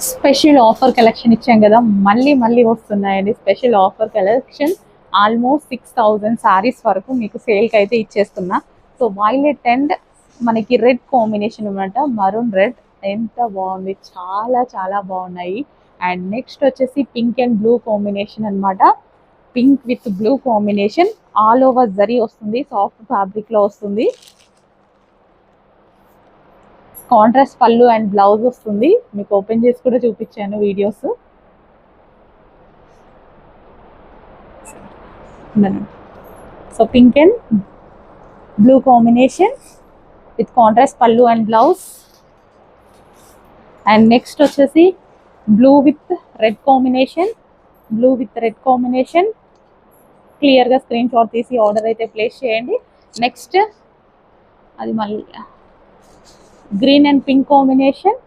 Special offer collection ఇచ్చాం కదా, మళ్ళీ మళ్ళీ వస్తున్నాయండి special offer collection. Almost 6000 saris వరకు మీకు సేల్కి అయితే ఇచ్చేస్తున్నా. సో వైలెట్ అండ్ మనకి రెడ్ కాంబినేషన్ అనమాట, మరూన్ రెడ్. ఎంత బాగుంది, చాలా చాలా బాగున్నాయి. అండ్ నెక్స్ట్ వచ్చేసి పింక్ అండ్ బ్లూ కాంబినేషన్ అనమాట. Pink with blue combination, all over zari వస్తుంది, సాఫ్ట్ ఫ్యాబ్రిక్ లో వస్తుంది. కాంట్రాస్ట్ పళ్ళు అండ్ బ్లౌజ్ వస్తుంది. మీకు ఓపెన్ చేసి కూడా చూపించాను videos. So pink and blue combination with contrast పళ్ళు అండ్ బ్లౌజ్. అండ్ నెక్స్ట్ వచ్చేసి blue with red combination, blue with red combination. క్లియర్గా స్క్రీన్ షాట్ తీసి ఆర్డర్ అయితే ప్లేస్ చేయండి. నెక్స్ట్ అది మళ్ళీ గ్రీన్ అండ్ పింక్ కాంబినేషన్,